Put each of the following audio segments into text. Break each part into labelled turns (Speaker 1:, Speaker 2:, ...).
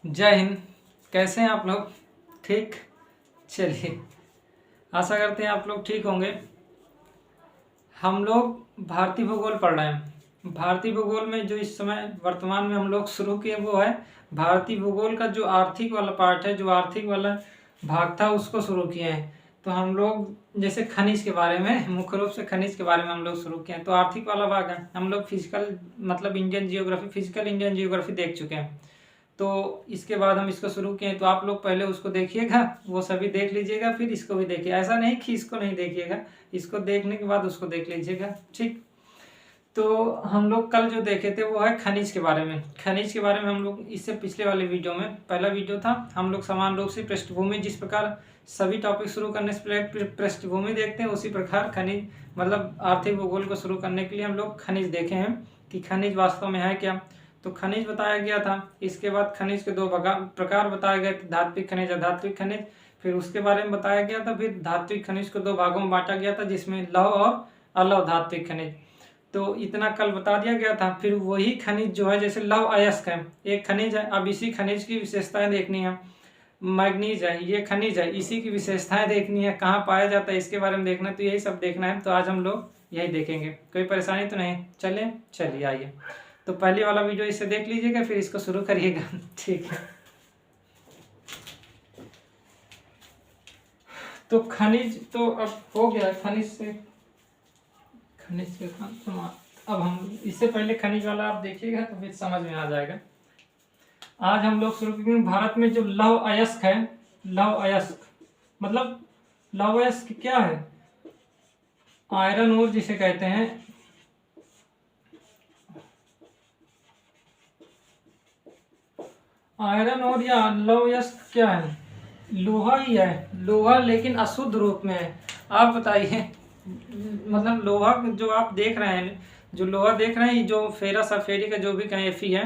Speaker 1: जय हिंद। कैसे हैं आप लोग? ठीक। चलिए, आशा करते हैं आप लोग ठीक होंगे। हम लोग भारतीय भूगोल पढ़ रहे हैं। भारतीय भूगोल में जो इस समय वर्तमान में हम लोग शुरू किए वो है भारतीय भूगोल का जो आर्थिक वाला पार्ट है, जो आर्थिक वाला भाग था उसको शुरू किए हैं। तो हम लोग जैसे खनिज के बारे में, मुख्य रूप से खनिज के बारे में हम लोग शुरू किए हैं। तो आर्थिक वाला भाग है, हम लोग फिजिकल मतलब Indian geography, physical Indian geography देख चुके हैं। तो इसके बाद हम इसको शुरू किए, तो आप लोग पहले उसको देखिएगा, वो सभी देख लीजिएगा, फिर इसको भी देखिए। ऐसा नहीं कि इसको नहीं देखिएगा, इसको देखने के बाद उसको देख लीजिएगा, ठीक। तो हम लोग कल जो देखे थे वो है खनिज के बारे में। खनिज के बारे में हम लोग इससे पिछले वाले वीडियो में, पहला वीडियो था, हम लोग समान रूप से पृष्ठभूमि, जिस प्रकार सभी टॉपिक शुरू करने से पहले पृष्ठभूमि देखते हैं, उसी प्रकार खनिज मतलब आर्थिक भूगोल को शुरू करने के लिए हम लोग खनिज देखे हैं कि खनिज वास्तव में है क्या। तो खनिज बताया गया था। इसके बाद खनिज के दो प्रकार बताए गए थे, धात्विक खनिज, अधात्विक खनिज। फिर उसके बारे में बताया गया था। फिर धात्विक खनिज को दो भागों में बांटा गया था, जिसमें लौह और अलौह धात्विक खनिज। तो इतना कल बता दिया गया था। फिर वही खनिज जो है, जैसे लौह अयस्क है, एक खनिज है। अब इसी खनिज की विशेषताएं देखनी है। मैग्नीज है, ये खनिज है, इसी की विशेषताएं देखनी है, कहाँ पाया जाता है इसके बारे में देखना है। तो यही सब देखना है। तो आज हम लोग यही देखेंगे। कोई परेशानी तो नहीं? चलिए आइए। तो पहले वाला वीडियो इसे देख लीजिएगा, फिर इसको शुरू करिएगा। ठीक है। तो खनिज तो अब हो गया। खनिज के अब हम इससे पहले खनिज वाला आप देखिएगा तो फिर समझ में आ जाएगा। आज हम लोग शुरू करेंगे भारत में जो लौह अयस्क है। लौह अयस्क मतलब लौह अयस्क क्या है? आयरन ओर जिसे कहते हैं। आयरन ओर या लौह अयस्क क्या है? लोहा ही है। लोहा लेकिन अशुद्ध रूप में है। आप बताइए, मतलब लोहा जो आप देख रहे हैं, जो लोहा देख रहे हैं, जो फेरस है, फेरी का जो भी कहें, एफी है,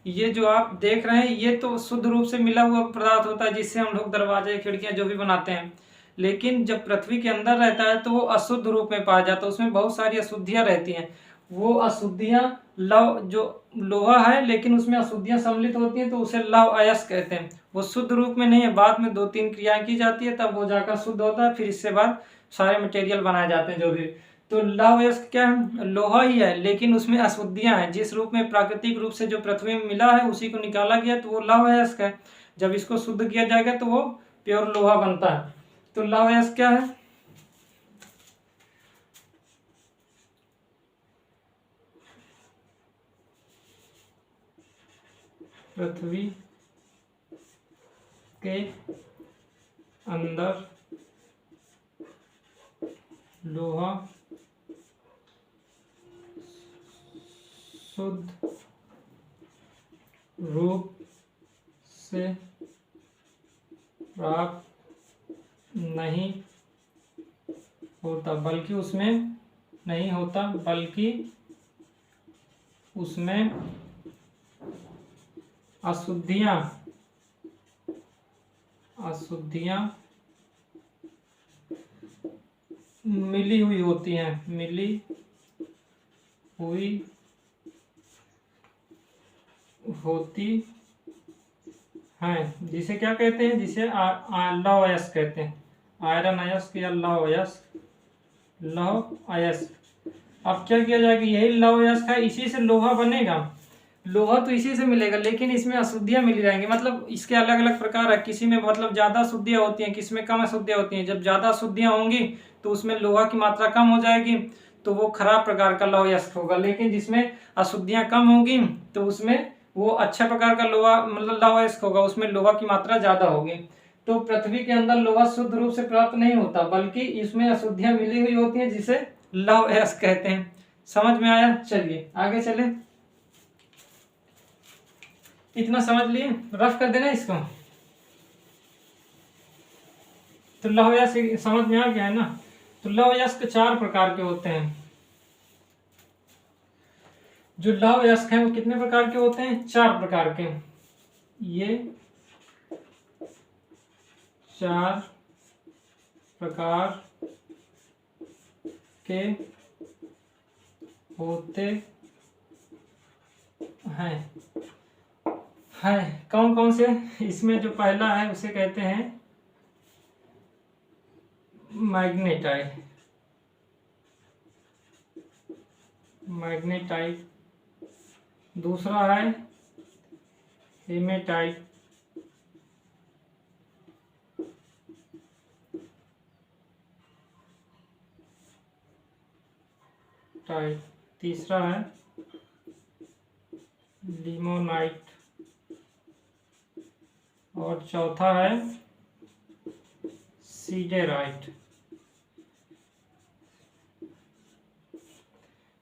Speaker 1: ये जो आप देख रहे हैं ये तो शुद्ध रूप से मिला हुआ पदार्थ होता है, जिससे हम लोग दरवाजे, खिड़कियां जो भी बनाते हैं। लेकिन जब पृथ्वी के अंदर रहता है तो वो अशुद्ध रूप में पाया जाता है, उसमें बहुत सारी अशुद्धियां रहती हैं। वो अशुद्धियां लौह जो लोहा है लेकिन उसमें अशुद्धियां सम्मिलित होती हैं, तो उसे लौह अयस्क कहते हैं। वो शुद्ध रूप में नहीं है, बाद में 2-3 क्रियाएं की जाती है, तब वो जाकर शुद्ध होता है। फिर इससे बाद सारे मटेरियल बनाए जाते हैं जो भी। तो लौह अयस्क क्या है? लोहा ही है लेकिन उसमें अशुद्धियां हैं। जिस रूप में प्राकृतिक रूप से जो पृथ्वी में मिला है उसी को निकाला गया, तो वो लौह अयस्क है। जब इसको शुद्ध किया जाएगा तो वो प्योर लोहा बनता है। तो लौह अयस्क क्या है? पृथ्वी के अंदर लोहा शुद्ध रूप से प्राप्त नहीं होता, बल्कि उसमें नहीं होता, बल्कि उसमें अशुद्धियां मिली हुई होती हैं, मिली हुई होती हैं, जिसे क्या कहते हैं? जिसे लौह अयस्क कहते हैं। आयरन अयस्क या लौह अयस्क। लौह अयस्क। अब क्या किया जाएगा? यही लौह अयस्क है, इसी से लोहा बनेगा। लोहा तो इसी से मिलेगा, लेकिन इसमें अशुद्धियां मिली रहेंगी। मतलब इसके अलग अलग प्रकार है। किसी में मतलब ज्यादा अशुद्धियां होती हैं, किसी में कम अशुद्धियां होती हैं। जब ज्यादा अशुद्धियां होंगी तो उसमें लोहा की मात्रा कम हो जाएगी, तो वो खराब प्रकार का लौह अयस्क होगा। लेकिन जिसमें अशुद्धियां कम होंगी तो उसमें वो अच्छा प्रकार का लोहा मतलब लौह अयस्क होगा, उसमें लोहा की मात्रा ज्यादा होगी। तो पृथ्वी के अंदर लोहा शुद्ध रूप से प्राप्त नहीं होता, बल्कि इसमें अशुद्धियां मिली हुई होती हैं, जिसे लौह अयस्क कहते हैं। समझ में आया? चलिए आगे चले। इतना समझ लिए? रफ कर देना इसको। तो लौह अयस्क समझ में आ गया है ना? तो लौह अयस्क 4 प्रकार के होते हैं। जो लौह अयस्क हैं वो कितने प्रकार के होते हैं? 4 प्रकार के। ये 4 प्रकार के होते हैं। है कौन कौन से। इसमें जो पहला है उसे कहते हैं मैग्नेटाइट। मैग्नेटाइट। दूसरा है हेमेटाइट। तीसरा है लिमोनाइट। और चौथा है सीडेराइट।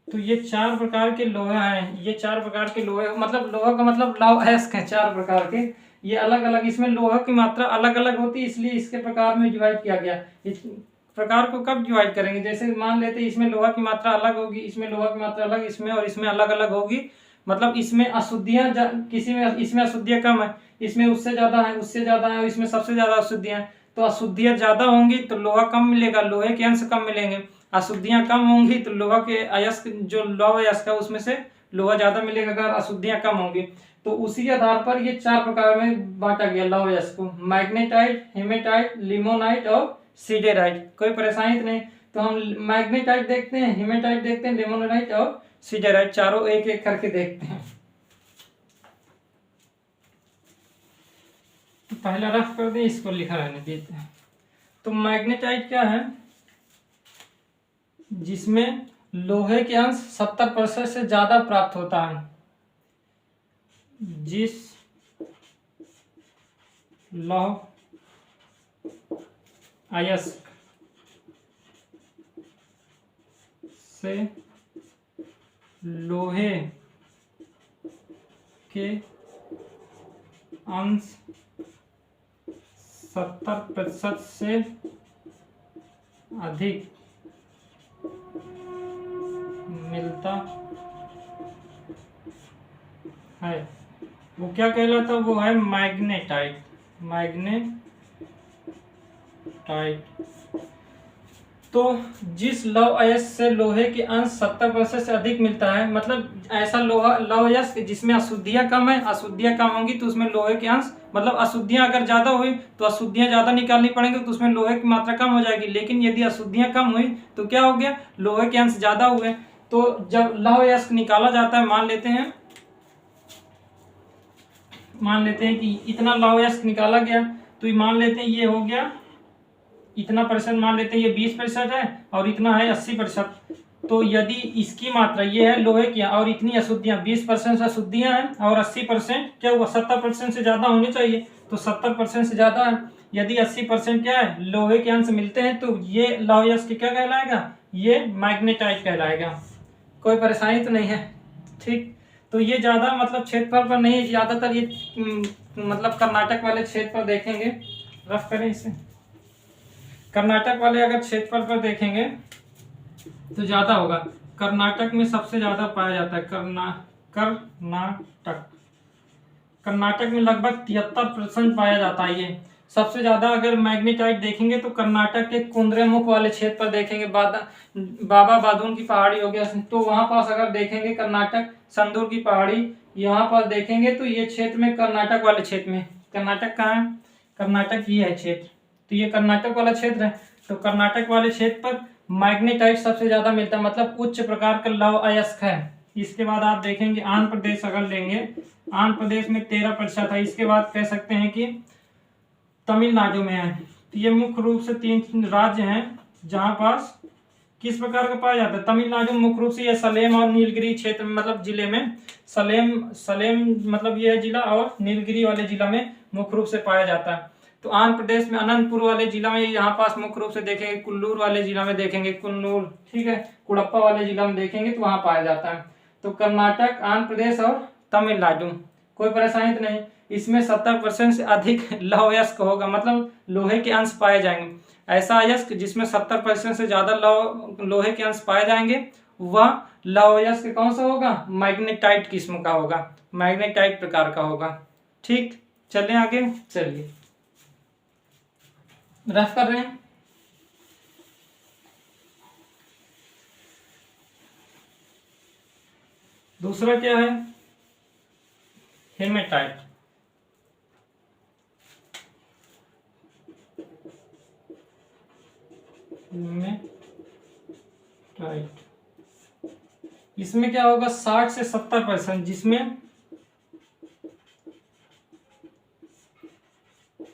Speaker 1: तो ये 4 प्रकार के लोहे हैं। ये 4 प्रकार के लोहे मतलब लोहा का मतलब लौह अयस्क है 4 प्रकार के। ये अलग अलग, इसमें लोहा की मात्रा अलग अलग होती है, इसलिए इसके प्रकार में डिवाइड किया गया। इस प्रकार को कब डिवाइड करेंगे, जैसे मान लेते हैं इसमें लोहा की मात्रा अलग होगी, इसमें लोहा की मात्रा अलग, इसमें और इसमें अलग अलग होगी। मतलब इसमें अशुद्धियां किसी में, इसमें अशुद्धियां कम है, इसमें उससे ज्यादा है, उससे ज्यादा है, इसमें सबसे ज्यादा अशुद्धियां हैं। तो अशुद्धियां ज्यादा होंगी तो लोहा कम मिलेगा, लोहे के अंश कम मिलेंगे। अशुद्धियां कम होंगी तो लोहा के अयस्क, जो लौह अयस्क है उसमें से लोहा ज्यादा मिलेगा अगर अशुद्धियां कम होंगी। तो उसी के आधार पर ये 4 प्रकार में बांटा गया लौह अयस्क को, मैग्नेटाइट, हेमेटाइट, लिमोनाइट और सीडेराइट। कोई परेशानी तो नहीं। तो हम मैग्नेटाइट देखते हैं, हेमेटाइट देखते हैं, लिमोनाइट और सीडेराइट, चारों एक एक करके देखते हैं। तो पहला रफ कर दें, इसको लिखा रहने देते हैं। तो मैग्नेटाइट क्या है, जिसमें लोहे के अंश 70% से ज्यादा प्राप्त होता है। जिस लौह अयस्क से लोहे के अंश 70% से अधिक मिलता है, वो क्या कहलाता है, वो है मैग्नेटाइट। मैग्नेटाइट। तो जिस लौह अयस्क से लोहे के अंश 70% से अधिक मिलता है, मतलब ऐसा लोहा लौह अयस्क जिसमें अशुद्धियां कम है, अशुद्धियां कम होंगी तो उसमें लोहे के अंश, मतलब अशुद्धियां अगर ज्यादा हुई तो अशुद्धियां ज्यादा निकालनी पड़ेंगी तो उसमें लोहे की मात्रा कम हो जाएगी। लेकिन यदि अशुद्धियां कम हुई तो क्या हो गया, लोहे के अंश ज्यादा हुए। तो जब लौह अयस्क निकाला जाता है, मान लेते हैं कि इतना लौह अयस्क निकाला गया, तो मान लेते हैं ये हो गया इतना परसेंट, मान लेते हैं ये 20% है और इतना है 80%। तो यदि इसकी मात्रा ये है लोहे की और इतनी अशुद्धियां 20% अशुद्धियां हैं और 80% क्या हुआ, 70% से ज्यादा होनी चाहिए, तो 70% से ज्यादा है। यदि 80% क्या है लोहे के अंश मिलते हैं तो ये लौह अयस्क क्या कहलाएगा, ये मैग्नेटाइट कहलाएगा। कोई परेशानी तो नहीं है, ठीक। तो ये ज्यादा मतलब क्षेत्रफल पर नहीं, ज्यादातर ये मतलब कर्नाटक वाले क्षेत्र पर देखेंगे। रफ करें इसे, कर्नाटक वाले अगर क्षेत्रफल पर देखेंगे तो ज्यादा होगा। कर्नाटक में सबसे ज्यादा पाया जाता है, कर्नाटक में लगभग 73% पाया जाता है ये सबसे ज्यादा। अगर मैग्नेटाइट देखेंगे तो कर्नाटक के कुंद्रेमुख वाले क्षेत्र पर देखेंगे, बाबा बादुन की पहाड़ी हो गया, तो वहां पास अगर देखेंगे कर्नाटक संदूर की पहाड़ी, यहाँ पर देखेंगे तो ये क्षेत्र में कर्नाटक वाले क्षेत्र में, कर्नाटक कहाँ है, कर्नाटक ये है क्षेत्र, तो ये कर्नाटक वाला क्षेत्र है। तो कर्नाटक वाले क्षेत्र पर मैग्नेटाइट सबसे ज्यादा मिलता है, मतलब उच्च प्रकार का लौह अयस्क है। इसके बाद आप देखेंगे आंध्र प्रदेश अगर लेंगे, आंध्र प्रदेश में 13% है। इसके बाद कह सकते हैं कि तमिलनाडु में है। तो ये मुख्य रूप से 3 राज्य हैं जहां पास किस प्रकार का पाया जाता है। तमिलनाडु में मुख्य रूप से ये सलेम और नीलगिरी क्षेत्र में, मतलब जिले में सलेम मतलब ये है जिला, और नीलगिरी वाले जिला में मुख्य रूप से पाया जाता है। तो आंध्र प्रदेश में अनंतपुर वाले जिला में यहाँ पास मुख्य रूप से देखेंगे, कुल्लूर वाले जिला में देखेंगे, कुन्नूर, ठीक है, कुड़प्पा वाले जिला में देखेंगे तो वहां पाया जाता है। तो कर्नाटक, आंध्र प्रदेश और तमिलनाडु, कोई परेशानी तो नहीं। इसमें 70% से अधिक लौह अयस्क होगा, मतलब लोहे के अंश पाए जाएंगे। ऐसा अयस्क जिसमें 70% से ज्यादा लोहे के अंश पाए जाएंगे वह लौह अयस्क कौन सा होगा, मैग्नेटाइट किस्म का होगा, मैग्नेटाइट प्रकार का होगा। ठीक, चलें आगे, चलिए रफ कर रहे हैं। दूसरा क्या है, हेमेटाइट। हेमेटाइट। इसमें क्या होगा 60 से 70%, जिसमें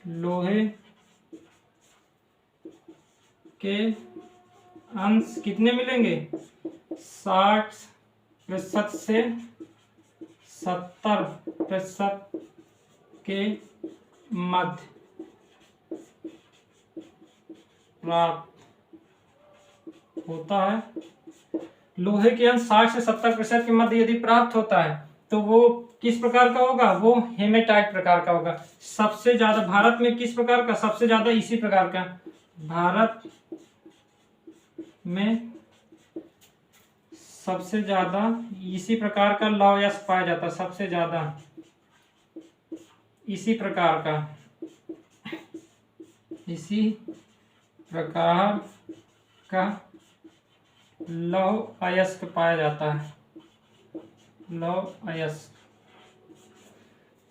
Speaker 1: लोहे के अंश कितने मिलेंगे 60% से 70% के मध्य प्राप्त होता है। लोहे के अंश 60 से 70% के मध्य यदि प्राप्त होता है तो वो किस प्रकार का होगा, वो हेमेटाइट प्रकार का होगा। सबसे ज्यादा भारत में किस प्रकार का, सबसे ज्यादा इसी प्रकार का, भारत में सबसे ज्यादा इसी प्रकार का लौह अयस्क पाया जाता है, सबसे ज्यादा इसी प्रकार का, इसी प्रकार का लौह अयस्क पाया जाता है, लौह अयस्क।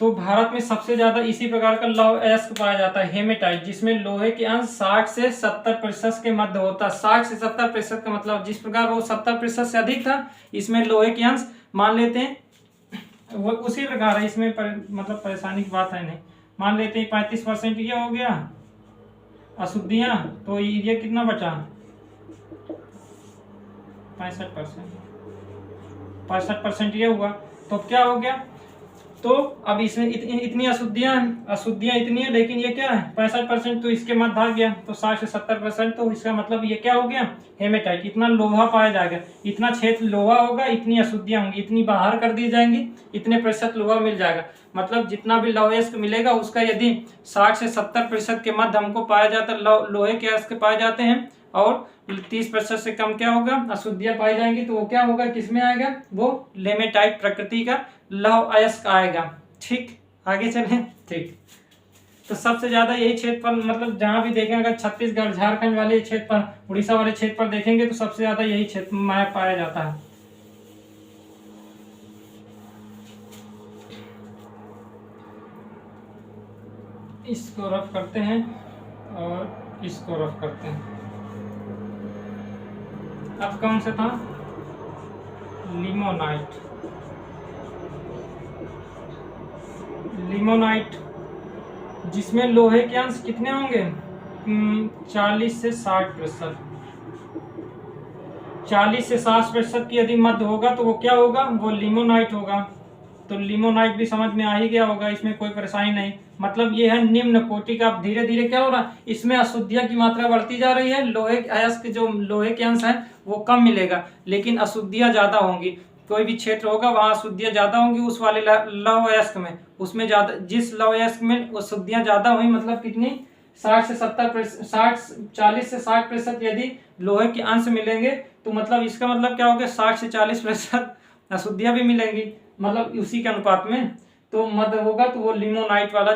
Speaker 1: तो भारत में सबसे ज्यादा इसी प्रकार का लौह अयस्क पाया जाता है हेमेटाइट, जिसमें लोहे के अंश 60 से 70% के मध्य होता है। 60 से 70% का मतलब जिस प्रकार वो 70% से अधिक था, इसमें लोहे के अंश मान लेते हैं वो उसी प्रकार है, इसमें मतलब परेशानी की बात है नहीं। मान लेते हैं 35% ये हो गया अशुद्धियां, तो ये कितना बचा 65% ये हुआ, तो क्या हो गया, तो अब इसमें इतनी अशुद्धियां इतनी है, लेकिन ये क्या है 65%, तो इसके मध्य भाग गया, तो 60 से 70%, तो इसका मतलब ये क्या हो गया हेमेटाइट। इतना लोहा पाया जाएगा, इतना क्षेत्र लोहा होगा, इतनी अशुद्धियां होंगी, इतनी बाहर कर दी जाएंगी, इतने प्रतिशत लोहा मिल जाएगा। मतलब जितना भी लौह अयस्क मिलेगा उसका यदि 60 से 70% के मध्य हमको पाया जाता है, लोहे के अयस्क पाए जाते हैं, और 30% से कम क्या होगा अशुद्धियां पाई जाएंगी, तो वो क्या होगा, किसमें आएगा, वो हेमेटाइट प्रकृति का लौह अयस्क आएगा। ठीक, आगे चलें। ठीक, तो सबसे ज्यादा यही क्षेत्र पर, मतलब जहां भी देखें, अगर छत्तीसगढ़ झारखंड वाले क्षेत्र पर, उड़ीसा वाले क्षेत्र पर देखेंगे तो सबसे ज्यादा यही क्षेत्र में पाया जाता है। इसको रफ करते हैं और इसको रफ करते हैं। अब कौन सा था, लिमोनाइट। लिमोनाइट जिसमें लोहे के अंश कितने होंगे 40 से 60%, 40 से 60% की यदि मध्य होगा तो वो क्या होगा, वो लिमोनाइट होगा। तो लिमोनाइट भी समझ में आ ही गया होगा, इसमें कोई परेशानी नहीं। मतलब ये है निम्न कोटि का। धीरे धीरे क्या हो रहा है, इसमें अशुद्धियां की मात्रा बढ़ती जा रही है, लोहे अयस्क जो लोहे के अंश है वो कम मिलेगा, लेकिन अशुद्धियां ज्यादा होंगी। कोई भी क्षेत्र होगा वहां अशुद्धियां ज्यादा होंगी, उस वाले लौह अयस्क में, उसमें ज्यादा, जिस लौह अयस्क में अशुद्धियां ज्यादा हुई, मतलब कितनी 60 से 70%, 40 से 60% यदि लोहे के अंश मिलेंगे, तो मतलब इसका मतलब क्या हो गया 60 से 40% अशुद्धियां भी मिलेंगी, मतलब उसी के अनुपात में, तो मध्य होगा, तो वो लिमोनाइट वाला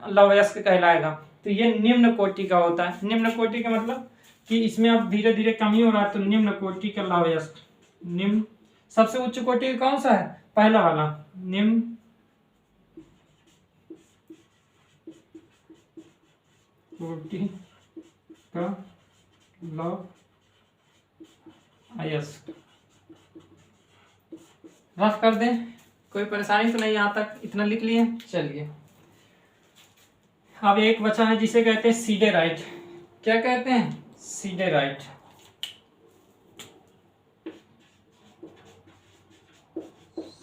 Speaker 1: लौह अयस्क कहलाएगा। तो ये निम्न कोटि का होता है। निम्न कोटि का मतलब कि इसमें अब धीरे धीरे कमी हो रहा है, तो निम्न कोटि का लौह अयस्क। निम्न सबसे उच्च कोटि कौन सा है, पहला वाला, निम्न कोटि का लौह अयस्क। रफ कर दें, कोई परेशानी तो नहीं, यहां तक इतना लिख लिए। चलिए अब एक बचा है जिसे कहते हैं सीडेराइट। क्या कहते हैं, सीडेराइट।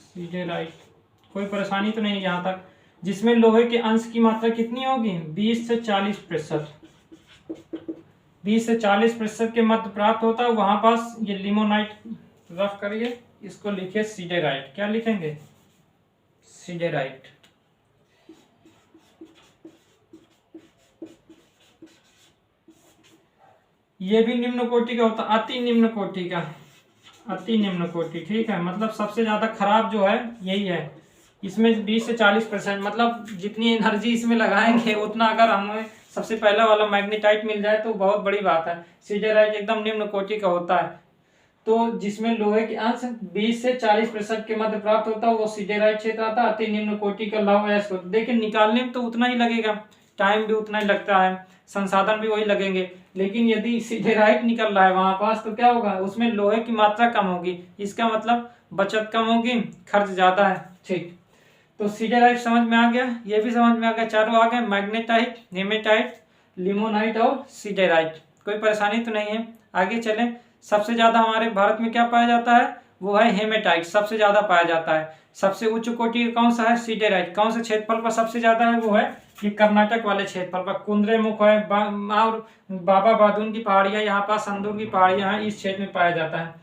Speaker 1: सीडेराइट कोई परेशानी तो नहीं यहां तक, जिसमें लोहे के अंश की मात्रा कितनी होगी 20 से 40%, 20 से 40% के मध्य प्राप्त होता है, वहां पास ये लिमोनाइट। रफ करिए, इसको लिखिए सीडेराइट। क्या लिखेंगे, सीडेराइट। ये भी निम्न कोटि का होता, अति निम्न कोटि का, अति निम्न कोटि। ठीक है, मतलब सबसे ज्यादा खराब जो है यही है। इसमें 20 से 40%, मतलब जितनी एनर्जी इसमें लगाएंगे उतना, अगर हमें सबसे पहला वाला मैग्नेटाइट मिल जाए तो बहुत बड़ी बात है। सीडेराइट एकदम निम्न कोटि का होता है, तो जिसमें लोहे के अंश 20 से 40% के मध्य प्राप्त होता है, वो सीडेराइट क्षेत्र आता है। अति निम्न कोटि का लौह अयस्क होता है। देखिए निकालने में तो उतना ही लगेगा, टाइम भी उतना ही लगता है, संसाधन भी वही लगेंगे, लेकिन यदि सीधे राइट निकल रहा है वहां पास तो क्या होगा, उसमें लोहे की मात्रा कम होगी, इसका मतलब बचत कम होगी, खर्च ज्यादा है। ठीक, तो सीधे राइट समझ में आ गया, ये भी समझ में आ गया, चारों आ गए, मैग्नेटाइट, हेमेटाइट, लिमोनाइट और सीधे राइट। कोई परेशानी तो नहीं है। आगे चलें। सबसे ज्यादा हमारे भारत में क्या पाया जाता है, वो है हेमेटाइट, सबसे ज्यादा पाया जाता है। सबसे उच्च कोटि का कौन सा है, सीडेराइट। कौन से क्षेत्रफल पर सबसे ज्यादा है, वो है ये कर्नाटक वाले क्षेत्रफल पर। कुंद्रेमुख है और बाबा बादुन की पहाड़ियां, यहाँ पास संदूर की पहाड़ियां हैं, इस क्षेत्र में पाया जाता है।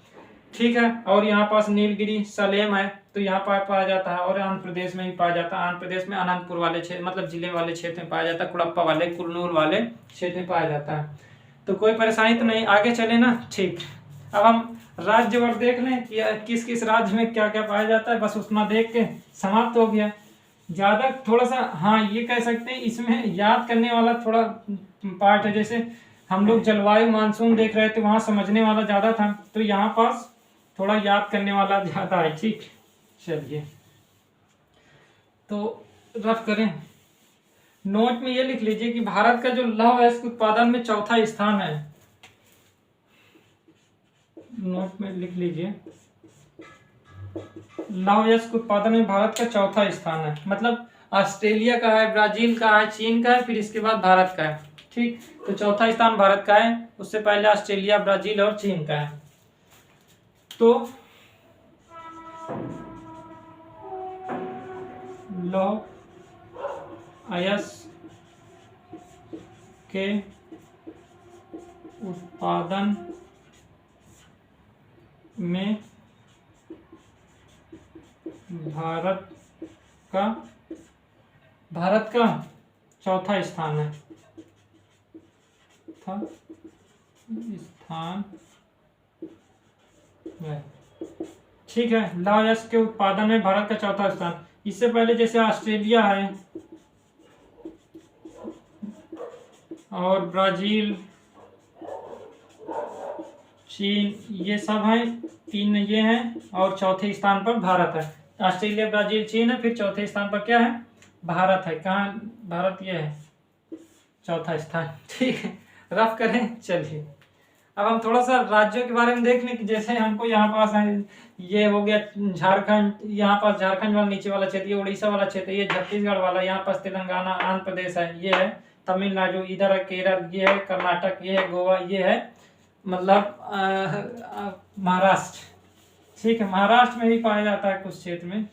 Speaker 1: ठीक है, और यहाँ पास नीलगिरी सलेम है तो यहाँ पर पाया जाता है, और आंध्र प्रदेश में भी पाया जाता है। आंध्र प्रदेश में अनंतपुर वाले क्षेत्र मतलब जिले वाले क्षेत्र में पाया जाता है, कुड़प्पा वाले कुरनूल वाले क्षेत्र में पाया जाता है। तो कोई परेशानी तो नहीं, आगे चले ना। ठीक, अब हम राज्य वर्ग देख लें कि किस किस राज्य में क्या क्या पाया जाता है, बस उतना देख के समाप्त हो गया। ज्यादा थोड़ा सा हाँ ये कह सकते हैं, इसमें याद करने वाला थोड़ा पार्ट है। जैसे हम लोग जलवायु मानसून देख रहे थे, वहां समझने वाला ज्यादा था, तो यहाँ पास थोड़ा याद करने वाला ज्यादा है। ठीक, चलिए तो रफ करें। नोट में ये लिख लीजिए कि भारत का जो लौह अयस्क उत्पादन में चौथा स्थान है। नोट में लिख लीजिए, लौह अयस्क उत्पादन में भारत का चौथा स्थान है। मतलब ऑस्ट्रेलिया का है, ब्राजील का है, चीन का है, फिर इसके बाद भारत का है। ठीक, तो चौथा स्थान भारत का है, उससे पहले ऑस्ट्रेलिया, ब्राजील और चीन का है। तो लौह अयस्क के उत्पादन में भारत का चौथा स्थान है, ठीक है। लौह अयस्क के उत्पादन में भारत का चौथा स्थान। इससे पहले जैसे ऑस्ट्रेलिया है और ब्राजील, चीन, ये सब हैं, तीन ये हैं, और चौथे स्थान पर भारत है। ऑस्ट्रेलिया, ब्राजील, चीन है, फिर चौथे स्थान पर क्या है, भारत है। कहाँ भारत, ये है चौथा स्थान। ठीक है, रफ करें। चलिए अब हम थोड़ा सा राज्यों के बारे में देख लें कि जैसे हमको यहाँ पास है, ये हो गया झारखंड, यहाँ पास झारखंड वाला नीचे वाला क्षेत्र, ये उड़ीसा वाला क्षेत्र, ये छत्तीसगढ़ वाला, यहाँ पास तेलंगाना, आंध्र प्रदेश है, ये है तमिलनाडु, इधर है केरल, ये है कर्नाटक, ये है गोवा, ये है मतलब महाराष्ट्र। ठीक है, महाराष्ट्र में भी पाया जाता है कुछ क्षेत्र में,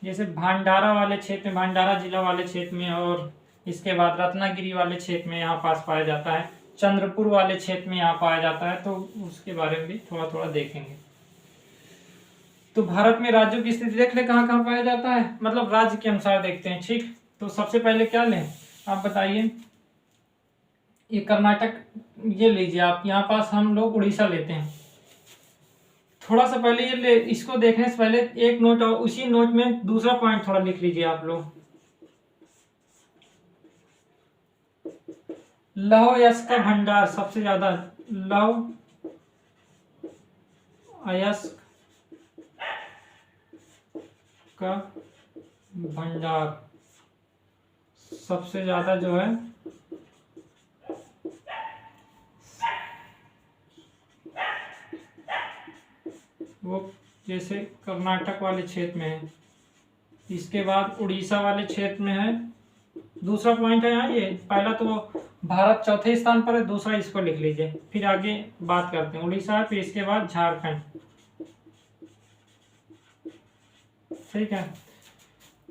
Speaker 1: जैसे भंडारा वाले क्षेत्र में, भंडारा जिला वाले क्षेत्र में, और इसके बाद रत्नागिरी वाले क्षेत्र में यहाँ पास पाया जाता है, चंद्रपुर वाले क्षेत्र में यहाँ पाया जाता है। तो उसके बारे में भी थोड़ा थोड़ा देखेंगे। तो भारत में राज्यों की स्थिति देख ले, कहाँ कहाँ पाया जाता है, मतलब राज्य के अनुसार देखते हैं। ठीक, तो सबसे पहले क्या लें, आप बताइए। ये कर्नाटक, ये लीजिए आप, यहाँ पास हम लोग उड़ीसा लेते हैं। थोड़ा सा पहले ये ले, इसको देखने से पहले एक नोट, और उसी नोट में दूसरा पॉइंट थोड़ा लिख लीजिए आप लोग। लौह अयस्क का भंडार सबसे ज्यादा, लौह अयस्क का भंडार सबसे ज्यादा जो है वो जैसे कर्नाटक वाले क्षेत्र में है, इसके बाद उड़ीसा वाले क्षेत्र में है। दूसरा पॉइंट है यहाँ, ये पहला तो भारत चौथे स्थान पर है, दूसरा इसको लिख लीजिए, फिर आगे बात करते हैं। उड़ीसा है, फिर इसके बाद झारखंड। ठीक है,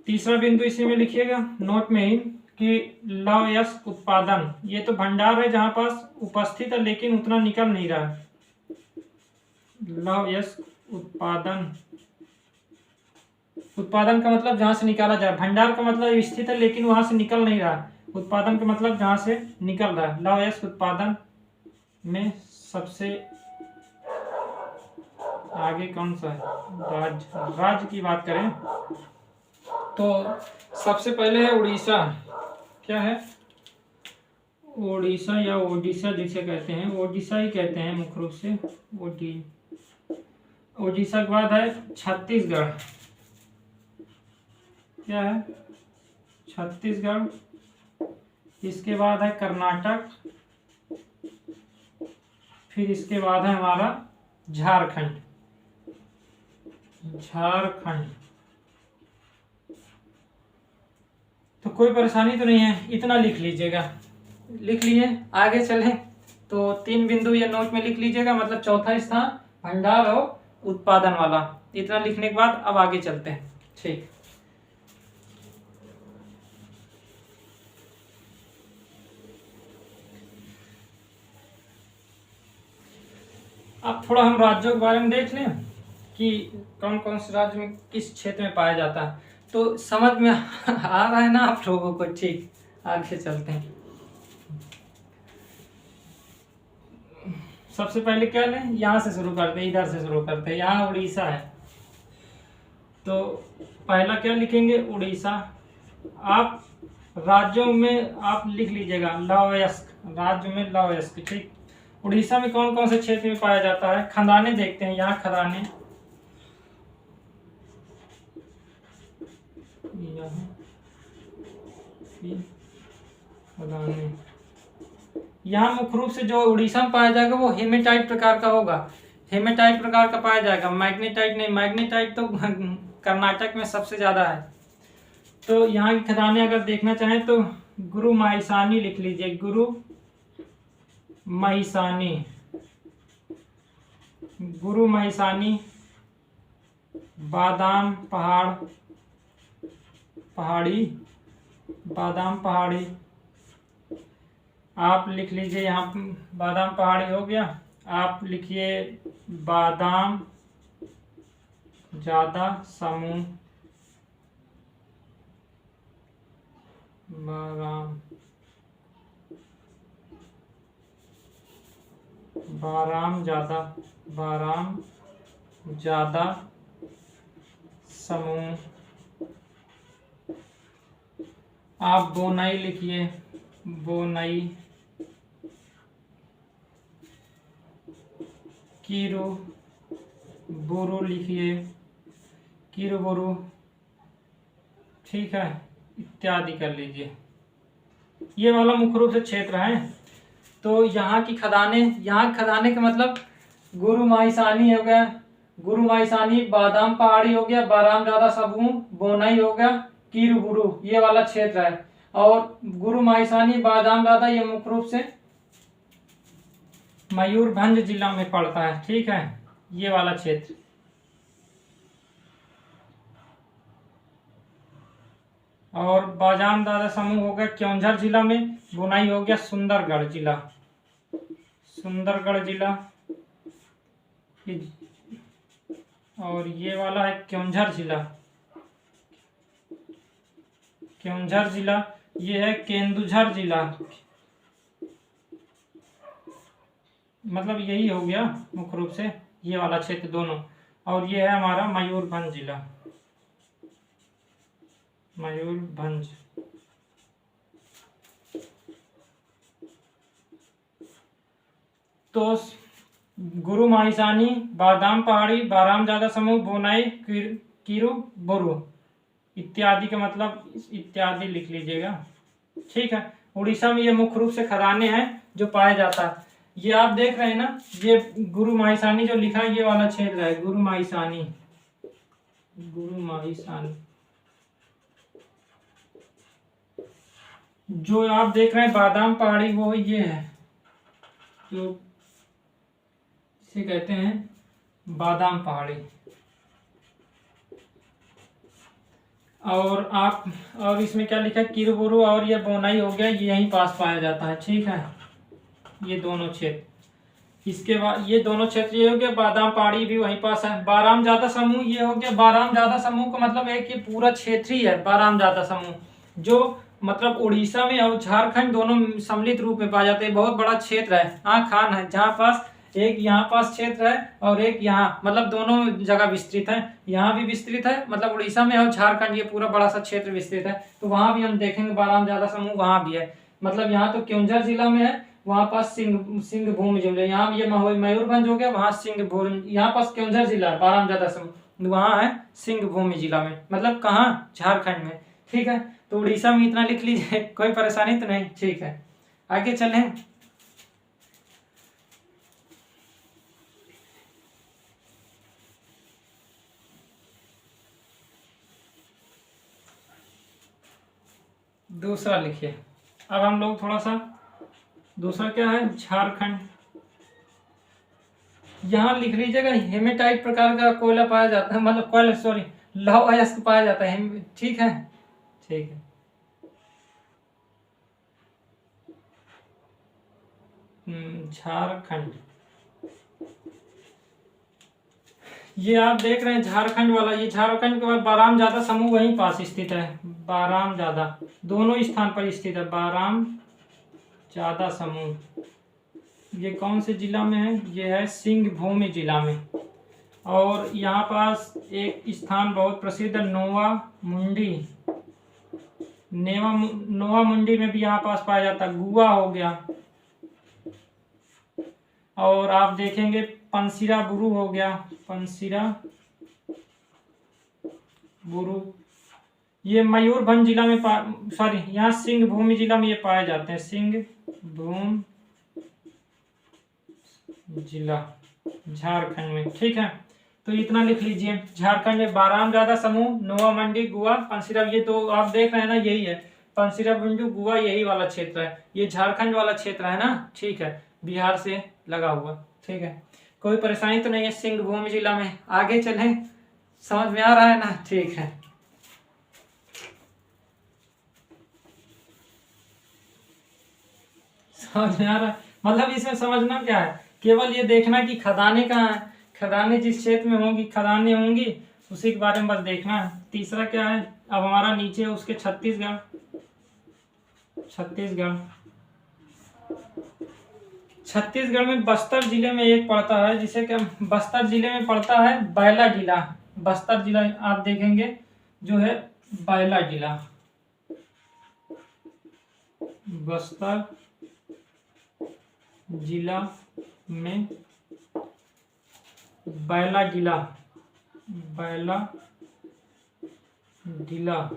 Speaker 1: तीसरा बिंदु इसी में लिखिएगा नोट में ही कि लौह अयस्क उत्पादन, ये तो भंडार है जहां पास उपस्थित है लेकिन उतना निकल नहीं रहा है। लौह अयस्क उत्पादन, उत्पादन का मतलब जहां से निकाला जाए, भंडार का मतलब स्थित है लेकिन वहां से निकल नहीं रहा, उत्पादन का मतलब जहां से निकल रहा है। लौह अयस्क उत्पादन में सबसे आगे कौन सा है, राज्य की बात करें तो सबसे पहले है उड़ीसा। क्या है, उड़ीसा या ओडिशा जिसे कहते हैं, ओडिशा ही कहते हैं मुख्य रूप से, ओडिशा के बाद है छत्तीसगढ़। क्या है, छत्तीसगढ़। इसके बाद है कर्नाटक, फिर इसके बाद है हमारा झारखंड। झारखंड तो कोई परेशानी तो नहीं है, इतना लिख लीजिएगा। लिख लिए, आगे चलें तो 3 बिंदु या नोट में लिख लीजिएगा, मतलब चौथा स्थान भंडार और उत्पादन वाला। इतना लिखने के बाद अब आगे चलते हैं। ठीक, अब थोड़ा हम राज्यों के बारे में देख लें कि कौन कौन से राज्य में किस क्षेत्र में पाया जाता है, तो समझ में आ रहा है ना आप लोगों को। ठीक, आगे चलते हैं। सबसे पहले क्या लें, यहाँ से शुरू करते हैं, इधर से शुरू करते हैं। यहाँ उड़ीसा है, तो पहला क्या लिखेंगे, उड़ीसा। आप राज्यों में आप लिख लीजिएगा लवयस्क, राज्य में लवयस्क। ठीक, उड़ीसा में कौन कौन से क्षेत्र में पाया जाता है, खदानें देखते हैं। यहाँ खदानें, यहाँ मुख्य रूप से जो उड़ीसा में पाया जाएगा वो हेमेटाइट प्रकार का होगा। हेमेटाइट प्रकार का पाया जाएगा, मैग्नेटाइट नहीं। मैग्नेटाइट तो कर्नाटक में सबसे ज्यादा है। तो यहाँ की खदानें अगर देखना चाहें तो गुरु माहिसानी लिख लीजिए, गुरु महिसानी, गुरु महिसानी। बादाम पहाड़ी, बादाम पहाड़ी आप लिख लीजिए। यहाँ बादाम पहाड़ी हो गया। आप लिखिए बादाम ज्यादा समूह, बाराम ज्यादा समूह। आप बोनाई लिखिए, बोनाई। कीरू बुरु लिखिए, कीरू बुरु। ठीक है, इत्यादि कर लीजिए। ये वाला मुख्य रूप से क्षेत्र है। तो यहाँ की खदानें, यहाँ खदानें का मतलब गुरु माहिसानी हो गया, गुरु माहिसानी, बादाम पहाड़ी हो गया, बाराम ज्यादा समूह, बोनाई हो गया, कीरू बुरु, ये वाला क्षेत्र है। और गुरु माहिसानी, बादाम ज्यादा, ये मुख्य रूप से मयूरभंज जिला में पड़ता है। ठीक है, ये वाला क्षेत्र। और बादाम ज्यादा समूह हो गया केवंझर जिला में, बोनाई हो गया सुंदरगढ़ जिला, सुंदरगढ़ जिला। और ये वाला है केवंझर जिला, केवंझर जिला। ये है केंदुझर जिला, मतलब यही हो गया मुख्य रूप से ये वाला क्षेत्र दोनों। और ये है हमारा मयूरभंज जिला, मयूरभंज। तो गुरु माहिसानी, बादाम पहाड़ी, बाराम ज्यादा समूह, बोनाई, कीरू बुरु इत्यादि का मतलब इत्यादि लिख लीजिएगा। ठीक है, उड़ीसा में ये मुख्य रूप से खदानें हैं जो पाया जाता है। ये आप देख रहे हैं ना, ये गुरु माहिसानी जो लिखा है ये वाला क्षेत्र है, गुरु माहिसानी, गुरु माहिसानी। जो आप देख रहे हैं बादाम पहाड़ी, वो ये है जो इसे कहते हैं बादाम पहाड़ी। और इसमें क्या लिखा है, किरबुरु और ये बोनाई हो गया, ये यहीं पास पाया जाता है। ठीक है, ये दोनों क्षेत्र। इसके बाद ये दोनों क्षेत्र ये हो गया, बादाम पहाड़ी भी वहीं पास है। बाराम ज्यादा समूह ये हो गया, बाराम ज्यादा समूह का मतलब है कि पूरा क्षेत्र ही है बाराम ज्यादा समूह, जो मतलब उड़ीसा में और झारखंड दोनों सम्मिलित रूप में पाया जाते हैं। बहुत बड़ा क्षेत्र है। खान है जहाँ पास, एक यहाँ पास क्षेत्र है और एक यहाँ, मतलब दोनों जगह विस्तृत है। यहाँ भी विस्तृत है, मतलब उड़ीसा में और झारखंड ये पूरा बड़ा सा क्षेत्र विस्तृत है। तो वहाँ भी हम देखेंगे बाराम ज्यादा समूह वहाँ भी है। मतलब यहाँ तो केवंझर जिला में है, वहाँ पास सिंह भूमि जिला, यहाँ ये मयूरभंज हो गया, वहाँ सिंह भूमि, यहाँ पास केवंझर जिला है बाराम ज्यादा समूह, वहाँ है सिंह भूमि जिला में, मतलब कहाँ, झारखंड में। ठीक है, तो उड़ीसा में इतना लिख लीजिए, कोई परेशानी तो नहीं। ठीक है, आगे चलें। दूसरा लिखिए। अब हम लोग थोड़ा सा दूसरा क्या है, झारखंड। यहाँ लिख लीजिएगा हेमेटाइट प्रकार का कोयला पाया जाता है, मतलब कोयला सॉरी लौह अयस्क पाया जाता है। ठीक है, ठीक है। झारखंड, ये आप देख रहे हैं झारखंड वाला, ये झारखंड के बाद बाराम ज्यादा समूह वहीं पास स्थित है। बाराम ज्यादा दोनों स्थान पर स्थित है। बाराम ज्यादा समूह ये कौन से जिला में है, ये है सिंहभूम जिला में। और यहाँ पास एक स्थान बहुत प्रसिद्ध है नोवा मुंडी। नोवा मुंडी में भी यहाँ पास पाया जाता है। गुआ हो गया, और आप देखेंगे पंसीरा बुरु हो गया, पंसीरा बुरु, ये मयूरभंज जिला में सॉरी यहाँ सिंहभूम जिला में ये पाए जाते हैं। सिंहभूम जिला झारखंड में। ठीक है, तो इतना लिख लीजिए। झारखंड में बाराम ज्यादा समूह, नोवा मंडी, गुआ, पंसीरा, ये तो आप देख रहे हैं ना, यही है पंसीरा बुंडू गुआ, यही वाला क्षेत्र है। ये झारखंड वाला क्षेत्र है ना। ठीक है, बिहार से लगा हुआ। ठीक है, कोई परेशानी तो नहीं है सिंहभूम जिला में। आगे चलें, समझ में आ रहा है ना। ठीक है, समझ में आ रहा है, मतलब इसमें समझना क्या है, केवल ये देखना कि खदानें कहाँ है, खदानें जिस क्षेत्र में होंगी, खदानें होंगी उसी के बारे में बस देखना है। तीसरा क्या है, अब हमारा नीचे उसके छत्तीसगढ़। छत्तीसगढ़ में बस्तर जिले में एक पड़ता है, जिसे क्या बस्तर जिले में पड़ता है बैला जिला। बस्तर जिला आप देखेंगे जो है बैला जिला, बस्तर जिला में बैला जिला, बैला जिला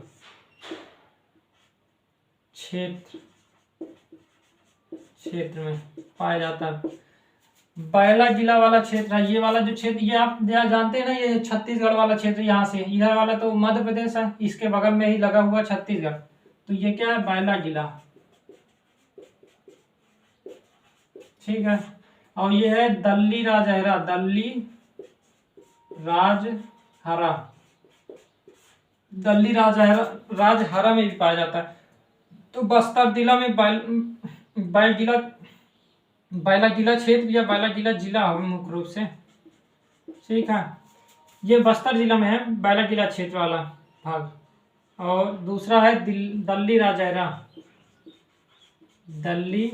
Speaker 1: क्षेत्र में पाया जाता है। बैला जिला वाला क्षेत्र है ये वाला जो क्षेत्र, ये आप जानते हैं ना, ये छत्तीसगढ़ वाला क्षेत्र। यहाँ से इधर वाला तो मध्य प्रदेश है, इसके बगल में ही लगा हुआ छत्तीसगढ़। तो ये क्या है, बैला जिला। ठीक है, और ये है दल्ली राजहरा, दल्ली राजहरा, दल्ली राजहरा में भी पाया जाता है। तो बस्तर जिला में बैला जिला क्षेत्र या बैला जिला जिला हो मुख्य रूप से। ठीक है, ये बस्तर जिला में है बैला जिला क्षेत्र वाला भाग। और दूसरा है दल्ली राजहरा, दल्ली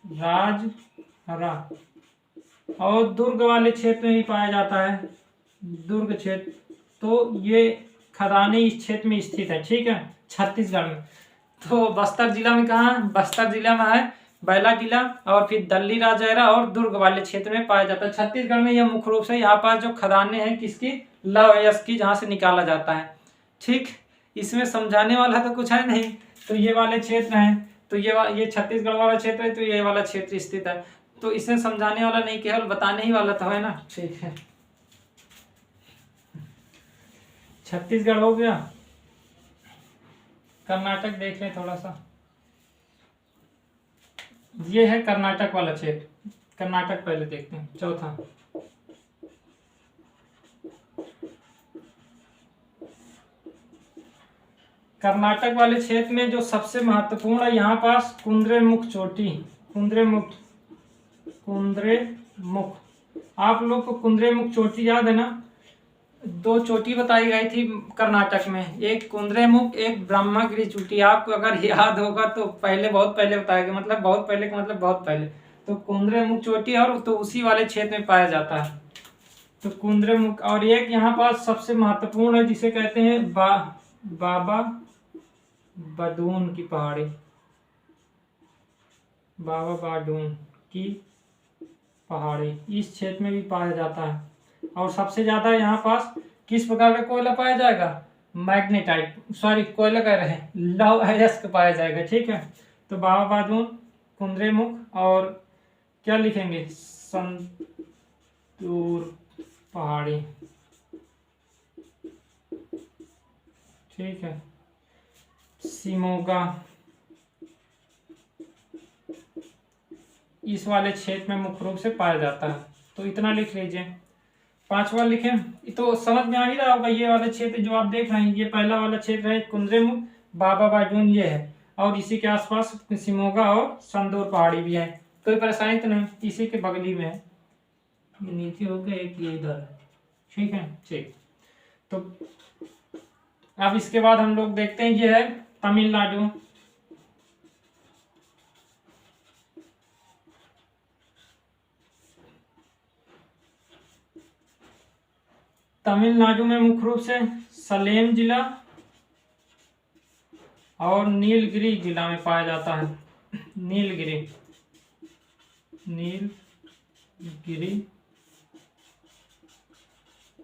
Speaker 1: राजहरा, और दुर्ग वाले क्षेत्र में भी पाया जाता है, दुर्ग क्षेत्र। तो ये खदानें इस क्षेत्र में स्थित है। ठीक है, छत्तीसगढ़ में। तो बस्तर जिला में कहाँ, बस्तर जिला में है बैला जिला, और फिर दल्ली राजहरा और दुर्ग वाले क्षेत्र में पाया जाता है। छत्तीसगढ़ में यह मुख्य रूप से यहाँ पास जो खदानें हैं किसकी, लौह अयस्क की, जहाँ से निकाला जाता है। ठीक, इसमें समझाने वाला तो कुछ है नहीं। तो ये वाले क्षेत्र हैं, तो ये छत्तीसगढ़ वाला क्षेत्र है, तो ये वाला क्षेत्र स्थित है। तो इसमें समझाने वाला नहीं, केवल बताने ही वाला तो है ना। ठीक है, छत्तीसगढ़ हो गया। कर्नाटक देख लें थोड़ा सा, ये है कर्नाटक वाला क्षेत्र। कर्नाटक पहले देखते हैं, चौथा। कर्नाटक वाले क्षेत्र में जो सबसे महत्वपूर्ण है यहाँ पास कुंद्रेमुख चोटी, कुंद्रेमुख। आप लोग को कुंद्रेमुख चोटी याद है ना। दो चोटी बताई गई थी कर्नाटक में, एक कुंद्रेमुख, एक ब्रह्मगिरी चोटी। आपको अगर याद होगा तो पहले, बहुत पहले बताया गया, मतलब बहुत पहले का मतलब बहुत पहले। तो कुंद्रेमुख चोटी, और तो उसी वाले क्षेत्र में पाया जाता है। तो कुंद्रेमुख, और एक यहाँ पास सबसे महत्वपूर्ण है जिसे कहते हैं बाबा बादून की पहाड़ी, बाबा बादून की पहाड़ी, इस क्षेत्र में भी पाया जाता है। और सबसे ज्यादा यहाँ पास किस प्रकार का कोयला पाया जाएगा, मैग्नेटाइट, सॉरी कोयला कह रहे हैं, लौह अयस्क पाया जाएगा। ठीक है, तो बाबा बादून, कुंद्रेमुख, और क्या लिखेंगे, संतूर पहाड़ी। ठीक है, शिमोगा, इस वाले क्षेत्र में मुख्य रूप से पाया जाता है। तो इतना लिख लीजिए। 5वां लिखें तो समझ में आ ही रहा होगा। ये वाला क्षेत्र जो आप देख रहे हैं, ये पहला वाला क्षेत्र है कुंद्रेमुख, बाबा बाजून ये है, और इसी के आसपास सिमोगा और संदूर पहाड़ी भी है। कोई परेशानी तो नहीं, इसी के बगली में है। ये नीचे हो गया, एक ये इधर है। ठीक है, ठीक। तो अब इसके बाद हम लोग देखते हैं, ये है तमिलनाडु। तमिलनाडु में मुख्य रूप से सलेम जिला और नीलगिरी जिला में पाया जाता है। नीलगिरी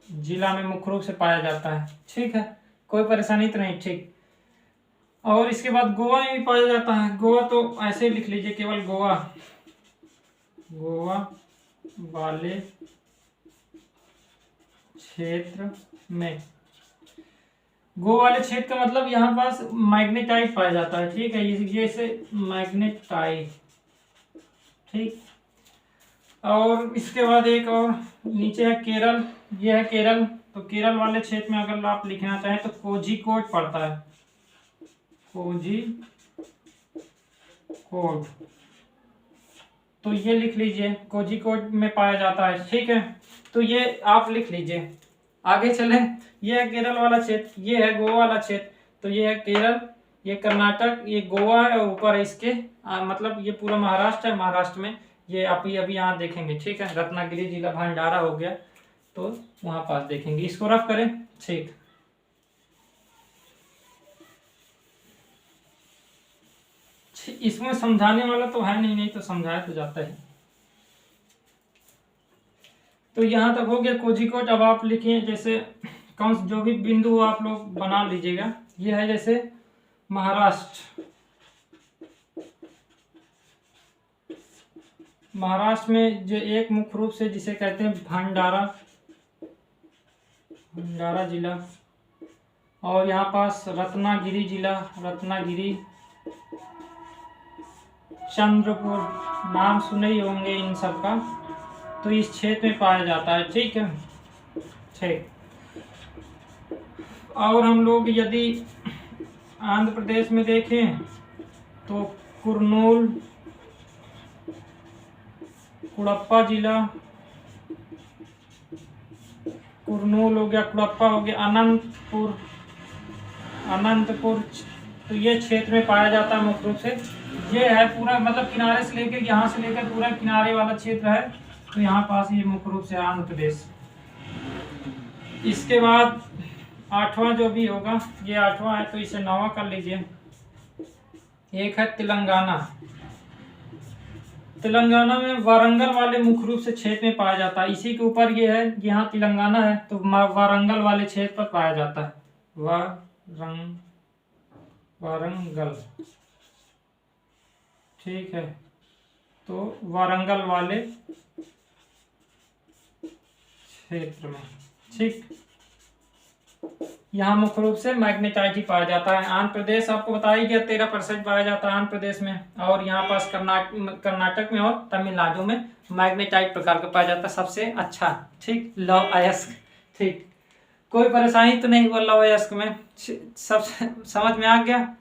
Speaker 1: जिला में मुख्य रूप से पाया जाता है। ठीक है, कोई परेशानी तो नहीं। ठीक। और इसके बाद गोवा में भी पाया जाता है। गोवा तो ऐसे लिख लीजिए, केवल गोवा वाले क्षेत्र में। गोवा वाले क्षेत्र का मतलब यहाँ पास मैग्नेटाइट पाया जाता है। ठीक है, जैसे मैग्नेटाइट। ठीक। और इसके बाद एक और नीचे है केरल। ये है केरल। तो केरल वाले क्षेत्र में अगर आप लिखना चाहें तो कोझिकोड पड़ता है। कोझिकोड, तो ये लिख लीजिए, कोझिकोड में पाया जाता है। ठीक है, तो ये आप लिख लीजिए। आगे चलें। ये है केरल वाला क्षेत्र, ये है गोवा वाला क्षेत्र। तो ये है केरल, ये कर्नाटक, ये गोवा है, और ऊपर है इसके मतलब ये पूरा महाराष्ट्र है। महाराष्ट्र में ये आप अभी यहाँ देखेंगे। ठीक है, रत्नागिरी जिला भंडारा हो गया, तो वहां पास देखेंगे। इसको रफ करें। ठीक। इसमें समझाने वाला तो है नहीं तो समझाया तो जाता है। तो यहां तक हो गया कोझिकोड। अब आप लिखिए, जैसे कौन जो भी बिंदु आप लोग बना लीजिएगा। ये है जैसे महाराष्ट्र। महाराष्ट्र में जो एक मुख्य रूप से जिसे कहते हैं भंडारा जिला, और यहाँ पास रत्नागिरी जिला, रत्नागिरी, चंद्रपुर, नाम सुने ही होंगे इन सब का, तो इस क्षेत्र में पाया जाता है। ठीक है, ठीक। और हम लोग यदि आंध्र प्रदेश में देखें तो कुर्नूल, कुड़प्पा जिला, कुर्नूल हो गया, कुड़प्पा हो गया, अनंतपुर, तो ये क्षेत्र में पाया जाता है मुख्य रूप से। ये है पूरा मतलब किनारे से लेकर, यहाँ से लेकर पूरा किनारे वाला क्षेत्र है। तो यहाँ पास ये मुख्य रूप से आंध्र प्रदेश। इसके बाद 8वां जो भी होगा, ये 8वां है तो इसे 9वां कर लीजिए। एक है तेलंगाना। तेलंगाना में वारंगल वाले मुख्य रूप से क्षेत्र में पाया जाता है। इसी के ऊपर ये है, यहाँ तेलंगाना है तो वारंगल वाले क्षेत्र पर पाया जाता है। वारंगल। ठीक है, तो वारंगल वाले क्षेत्र में। ठीक। यहाँ मुख्य रूप से मैग्नेटाइट ही पाया जाता है। आंध्र प्रदेश आपको बताया गया 13% पाया जाता है आंध्र प्रदेश में, और यहाँ पास कर्नाटक में और तमिलनाडु में मैग्नेटाइट प्रकार का पाया जाता है सबसे अच्छा। ठीक, लौह अयस्क। ठीक, कोई परेशानी तो नहीं हुआ लौह अयस्क में, सब समझ में आ गया।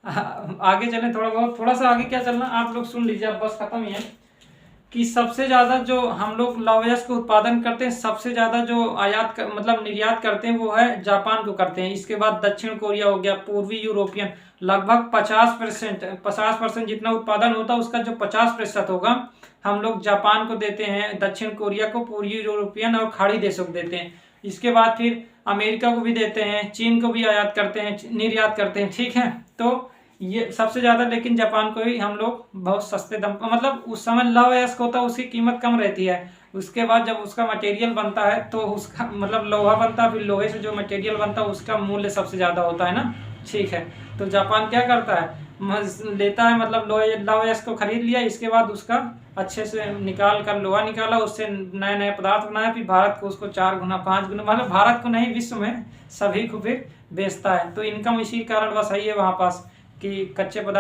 Speaker 1: आगे चलें, थोड़ा सा आगे क्या चलना आप लोग सुन लीजिए, अब बस खत्म ही है। कि सबसे ज़्यादा जो हम लोग लौह अयस्क उत्पादन करते हैं, सबसे ज़्यादा जो मतलब निर्यात करते हैं वो है जापान को करते हैं। इसके बाद दक्षिण कोरिया हो गया, पूर्वी यूरोपियन, लगभग 50% जितना उत्पादन होता है उसका जो 50% होगा हम लोग जापान को देते हैं, दक्षिण कोरिया को, पूर्वी यूरोपियन और खाड़ी देशों को देते हैं। इसके बाद फिर अमेरिका को भी देते हैं, चीन को भी आयात करते हैं, निर्यात करते हैं। ठीक है, तो ये सबसे ज्यादा लेकिन जापान को ही हम लोग बहुत सस्ते दाम, मतलब उस समय लौह अयस्क होता है उसकी कीमत कम रहती है। उसके बाद जब उसका मटेरियल बनता है तो उसका मतलब लोहा बनता है, फिर लोहे से जो मटेरियल बनता है उसका मूल्य सबसे ज्यादा होता है ना। ठीक है, तो जापान क्या करता है, लेता है मतलब लौह अयस्क को खरीद लिया, इसके बाद उसका अच्छे से निकाल कर लोहा निकाला, उससे नए नए पदार्थ बनाया, फिर भारत को उसको 4 गुना 5 गुना, मतलब भारत को नहीं विश्व में सभी को फिर बेचता है। तो इनकम इसी कारण बस है वहाँ पास कि कच्चे पदार्थ